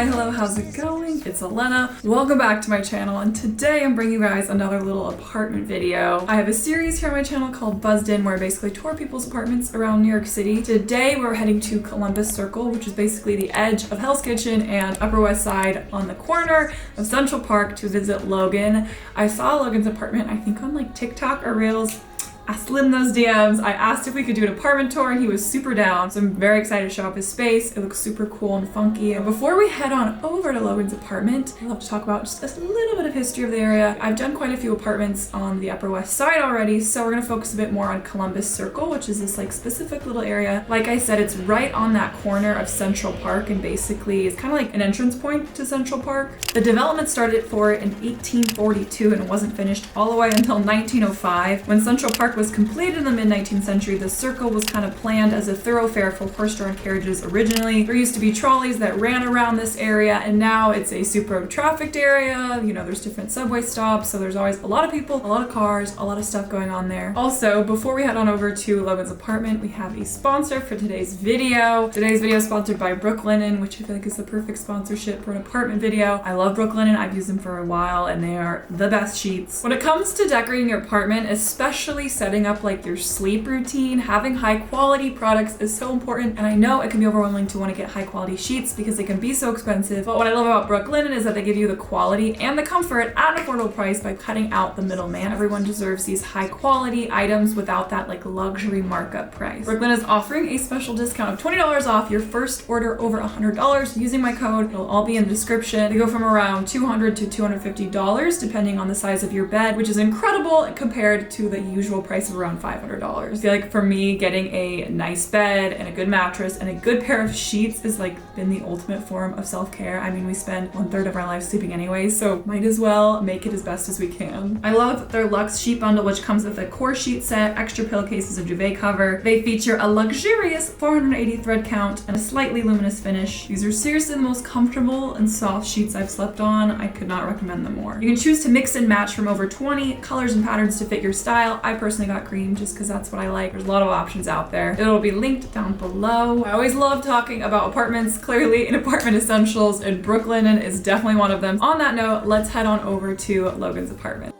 Hi, hello, how's it going? It's Elena. Welcome back to my channel, and today I'm bringing you guys another little apartment video. I have a series here on my channel called Buzzed In, where I basically tour people's apartments around New York City. Today we're heading to Columbus Circle, which is basically the edge of Hell's Kitchen and Upper West Side on the corner of Central Park to visit Logan. I saw Logan's apartment, I think on like TikTok or Reels. I slid in those DMs. I asked if we could do an apartment tour and he was super down. So I'm very excited to show off his space. It looks super cool and funky. And before we head on over to Logan's apartment, I'd love to talk about just a little bit of history of the area. I've done quite a few apartments on the Upper West Side already, so we're gonna focus a bit more on Columbus Circle, which is this like specific little area. Like I said, it's right on that corner of Central Park and basically it's kind of like an entrance point to Central Park. The development started for it in 1842 and wasn't finished all the way until 1905. When Central Park was completed in the mid-19th century, the circle was kind of planned as a thoroughfare for horse-drawn carriages originally. There used to be trolleys that ran around this area, and now it's a super trafficked area. You know, there's different subway stops, so there's always a lot of people, a lot of cars, a lot of stuff going on there. Also, before we head on over to Logan's apartment, we have a sponsor for today's video. Today's video is sponsored by Brooklinen, which I feel like is the perfect sponsorship for an apartment video. I love Brooklinen. I've used them for a while, and they are the best sheets. When it comes to decorating your apartment, especially setting up like your sleep routine, having high quality products is so important. And I know it can be overwhelming to want to get high quality sheets because they can be so expensive. But what I love about Brooklinen is that they give you the quality and the comfort at an affordable price by cutting out the middleman. Everyone deserves these high quality items without that like luxury markup price. Brooklinen is offering a special discount of $20 off your first order over $100 using my code. It'll all be in the description. They go from around $200 to $250 depending on the size of your bed, which is incredible compared to the usual price of around $500. I feel like for me, getting a nice bed and a good mattress and a good pair of sheets is like been the ultimate form of self-care. I mean, we spend 1/3 of our lives sleeping anyways, so might as well make it as best as we can. I love their Luxe Sheet Bundle, which comes with a core sheet set, extra pillowcases, and duvet cover. They feature a luxurious 480 thread count and a slightly luminous finish. These are seriously the most comfortable and soft sheets I've slept on. I could not recommend them more. You can choose to mix and match from over 20 colors and patterns to fit your style. I personally got cream just because that's what I like. There's a lot of options out there. It'll be linked down below. I always love talking about apartments, clearly in apartment essentials, and Brooklinen is definitely one of them. On that note, let's head on over to Logan's apartment.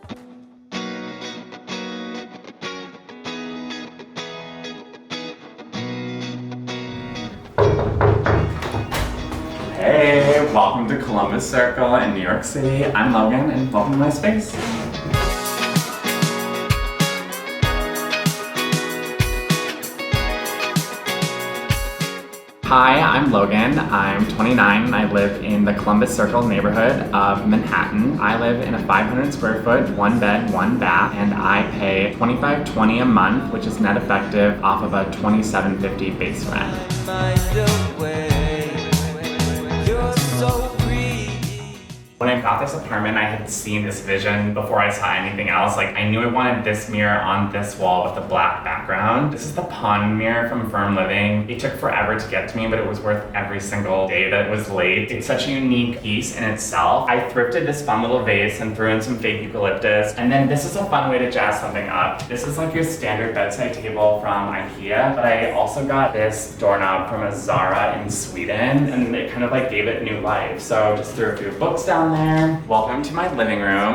Hey, welcome to Columbus Circle in New York City. I'm Logan and welcome to my space. Hi, I'm Logan. I'm 29 and I live in the Columbus Circle neighborhood of Manhattan. I live in a 500 square foot, 1 bed, 1 bath, and I pay $25.20 a month, which is net effective off of a $27.50 base rent. When I got this apartment, I had seen this vision before I saw anything else. Like, I knew I wanted this mirror on this wall with a black background. This is the pond mirror from Firm Living. It took forever to get to me, but it was worth every single day that it was late. It's such a unique piece in itself. I thrifted this fun little vase and threw in some fake eucalyptus. And then this is a fun way to jazz something up. This is like your standard bedside table from IKEA, but I also got this doorknob from a Zara in Sweden, and it kind of like gave it new life. So just threw a few books down there. Welcome to my living room.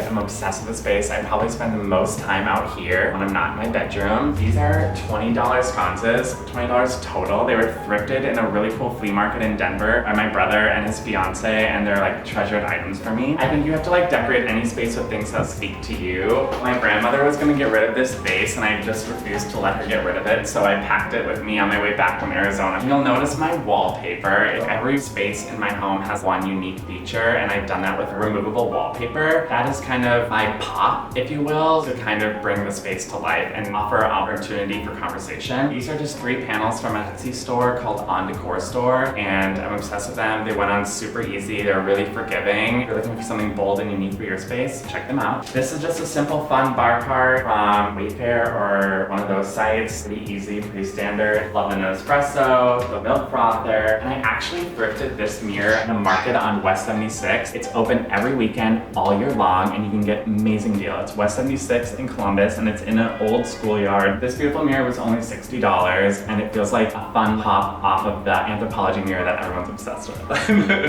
I'm obsessed with the space. I probably spend the most time out here when I'm not in my bedroom. These are $20 sconces, $20 total. They were thrifted in a really cool flea market in Denver by my brother and his fiance, and they're like treasured items for me. I think you have to like decorate any space with things that speak to you. My grandmother was gonna get rid of this vase and I just refused to let her get rid of it, so I packed it with me on my way back from Arizona. You'll notice my wallpaper. Every space in my home has one unique feature, and I've done that with removable wallpaper. That is kind of my pop, if you will, to kind of bring the space to life and offer opportunity for conversation. These are just 3 panels from a Etsy store called On Decor Store, and I'm obsessed with them. They went on super easy. They're really forgiving. If you're looking for something bold and unique for your space, check them out. This is just a simple, fun bar cart from Wayfair or one of those sites. Pretty easy, pretty standard. Love the Nespresso, the milk frother, and I actually thrifted this mirror in a market on West 76. It's open every weekend all year long, and you can get amazing deal. It's West 76 in Columbus, and it's in an old schoolyard. This beautiful mirror was only $60, and it feels like a fun pop off of the Anthropologie mirror that everyone's obsessed with.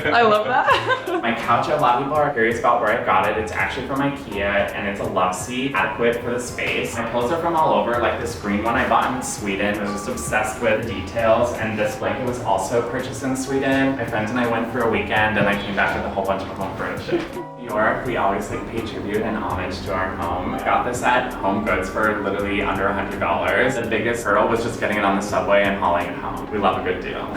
I love that. My couch, a lot of people are curious about where I got it. It's actually from IKEA, and it's a love seat, adequate for the space. My pillows are from all over, like this green one I bought in Sweden. I was just obsessed with the details, and this blanket was also purchased in Sweden. My friends and I went for a weekend, and I came back with a whole bunch of home furniture. New York, we always like pay tribute and homage to our home. I got this at Home Goods for literally under $100. The biggest hurdle was just getting it on the subway and hauling it home. We love a good deal.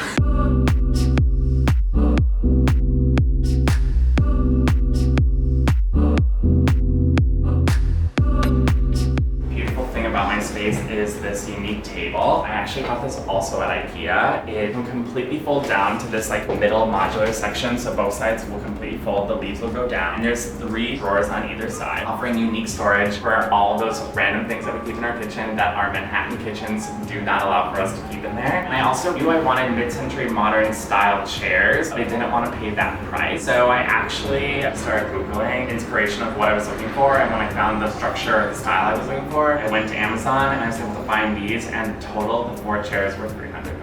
Is this unique table. I actually got this also at IKEA. It can completely fold down to this like middle modular section, so both sides will completely fold, the leaves will go down. And there's 3 drawers on either side, offering unique storage for all of those random things that we keep in our kitchen that our Manhattan kitchens do not allow for us to keep in there. And I also knew I wanted mid-century modern style chairs, but I didn't want to pay that price. So I actually started Googling inspiration of what I was looking for, and when I found the structure or the style I was looking for, I went to Amazon and I was able to find these, and total the 4 chairs were $300.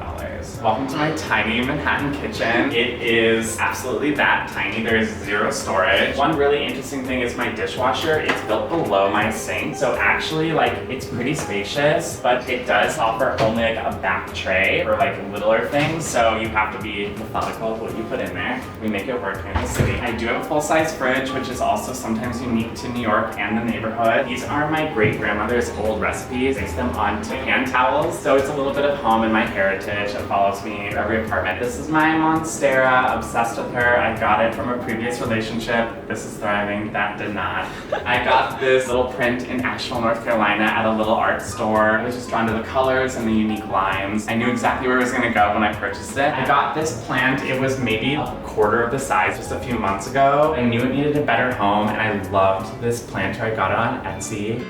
Welcome to my tiny Manhattan kitchen. It is absolutely that tiny. There is 0 storage. One really interesting thing is my dishwasher. It's built below my sink, so actually like it's pretty spacious, but it does offer only like a back tray for like littler things, so you have to be methodical with what you put in there. We make it work here in the city. I do have a full-size fridge, which is also sometimes unique to New York and the neighborhood. These are my great-grandmother's old recipes. I base them onto hand towels, so it's a little bit of home and my heritage that follows me in every apartment. This is my Monstera, obsessed with her. I got it from a previous relationship. This is thriving, that did not. I got this little print in Asheville, North Carolina at a little art store. I was just drawn to the colors and the unique lines. I knew exactly where it was gonna go when I purchased it. I got this plant, it was maybe a quarter of the size just a few months ago. I knew it needed a better home, and I loved this planter. I got it on Etsy.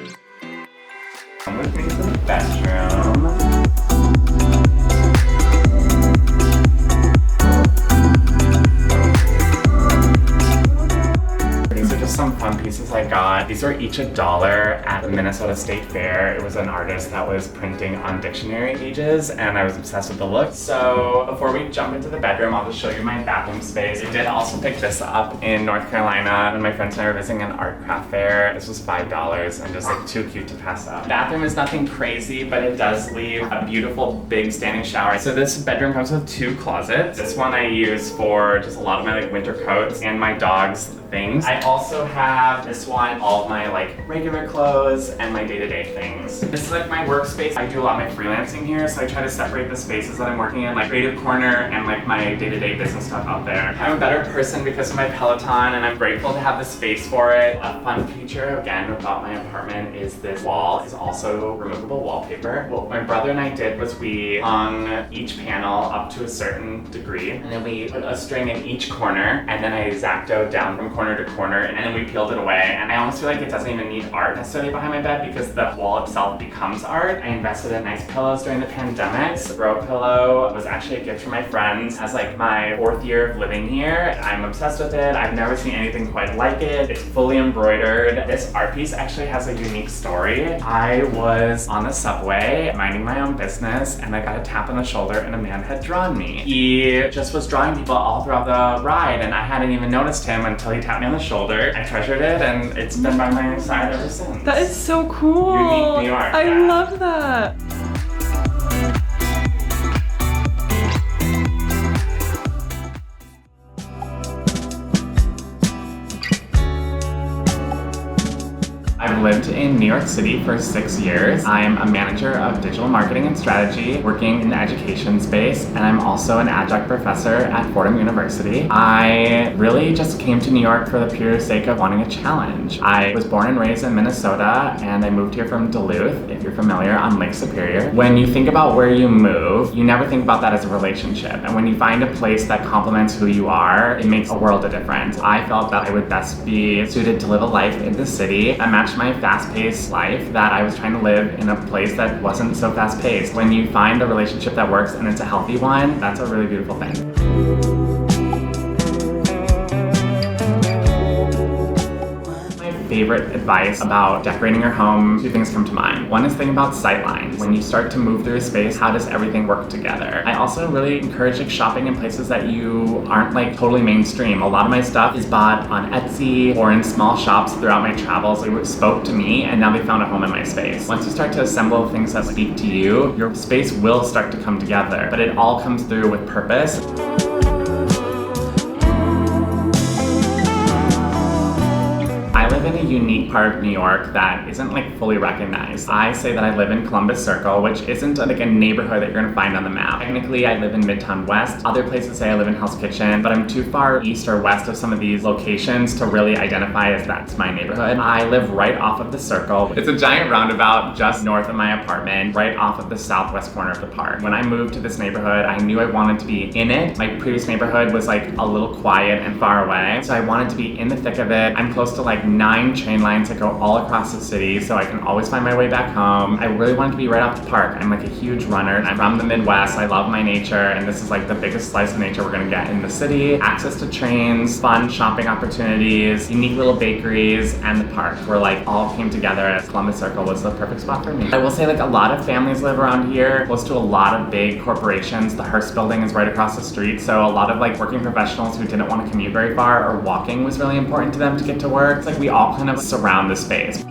Come with me to the bedroom. Some fun pieces I got. These were each $1 at the Minnesota State Fair. It was an artist that was printing on dictionary pages, and I was obsessed with the look. So before we jump into the bedroom, I'll just show you my bathroom space. I did also pick this up in North Carolina when my friends and I were visiting an art craft fair. This was $5 and just like too cute to pass up. Bathroom is nothing crazy, but it does leave a beautiful big standing shower. So this bedroom comes with 2 closets. This one I use for just a lot of my like winter coats and my dog's things. I also have this one, all of my like regular clothes and my day-to-day things. This is like my workspace. I do a lot of my freelancing here, so I try to separate the spaces that I'm working in, like creative corner and like my day-to-day business stuff out there. I'm a better person because of my Peloton, and I'm grateful to have the space for it. A fun feature, again, about my apartment is this wall is also removable wallpaper. What my brother and I did was we hung each panel up to a certain degree, and then we put a string in each corner, and then I X-Actoed down from corner to corner, and then we peeled it away. And I almost feel like it doesn't even need art necessarily behind my bed because the wall itself becomes art. I invested in nice pillows during the pandemic. The throw pillow was actually a gift from my friends as like my 4th year of living here. I'm obsessed with it. I've never seen anything quite like it. It's fully embroidered. This art piece actually has a unique story. I was on the subway minding my own business, and I got a tap on the shoulder, and a man had drawn me. He just was drawing people all throughout the ride, and I hadn't even noticed him until he tapped me on the shoulder. I treasured it, and it's been by my side ever since. That is so cool. Unique New York. I love that. I've lived in New York City for 6 years. I am a manager of digital marketing and strategy, working in the education space, and I'm also an adjunct professor at Fordham University. I really just came to New York for the pure sake of wanting a challenge. I was born and raised in Minnesota, and I moved here from Duluth, if you're familiar, on Lake Superior. When you think about where you move, you never think about that as a relationship. And when you find a place that complements who you are, it makes a world of difference. I felt that I would best be suited to live a life in the city. I matched my fast-paced life that I was trying to live in a place that wasn't so fast-paced. When you find a relationship that works and it's a healthy one, that's a really beautiful thing. My favorite advice about decorating your home, two things come to mind. One is thinking about sightlines. When you start to move through a space, how does everything work together? I also really encourage like shopping in places that you aren't like totally mainstream. A lot of my stuff is bought on Etsy or in small shops throughout my travels. They spoke to me and now they found a home in my space. Once you start to assemble things that speak to you, your space will start to come together, but it all comes through with purpose. I live in a unique part of New York that isn't like fully recognized. I say that I live in Columbus Circle, which isn't like a neighborhood that you're gonna find on the map. Technically, I live in Midtown West. Other places say I live in Hell's Kitchen, but I'm too far east or west of some of these locations to really identify as that's my neighborhood. I live right off of the Circle. It's a giant roundabout just north of my apartment, right off of the southwest corner of the park. When I moved to this neighborhood, I knew I wanted to be in it. My previous neighborhood was like a little quiet and far away, so I wanted to be in the thick of it. I'm close to like 9 train lines that go all across the city, so I can always find my way back home. I really wanted to be right off the park. I'm like a huge runner. I'm from the Midwest. I love my nature, and this is like the biggest slice of nature we're gonna get in the city. Access to trains, fun shopping opportunities, unique little bakeries, and the park where like all came together as Columbus Circle was the perfect spot for me. I will say like a lot of families live around here, close to a lot of big corporations. The Hearst building is right across the street, so a lot of like working professionals who didn't want to commute very far or walking was really important to them to get to work. It's like we all kind of surround the space.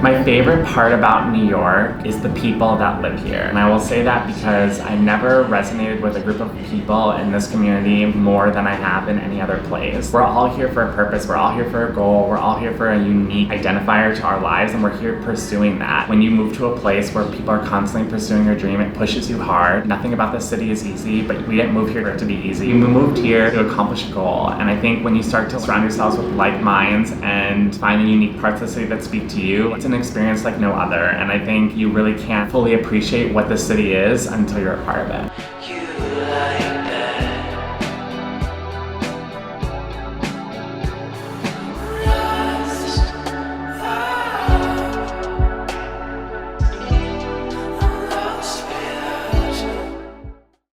My favorite part about New York is the people that live here. And I will say that because I never resonated with a group of people in this community more than I have in any other place. We're all here for a purpose, we're all here for a goal, we're all here for a unique identifier to our lives, and we're here pursuing that. When you move to a place where people are constantly pursuing your dream, it pushes you hard. Nothing about this city is easy, but we didn't move here for it to be easy. We moved here to accomplish a goal. And I think when you start to surround yourselves with like minds and find the unique parts of the city that speak to you, it's an experience like no other, and I think you really can't fully appreciate what the city is until you're a part of it.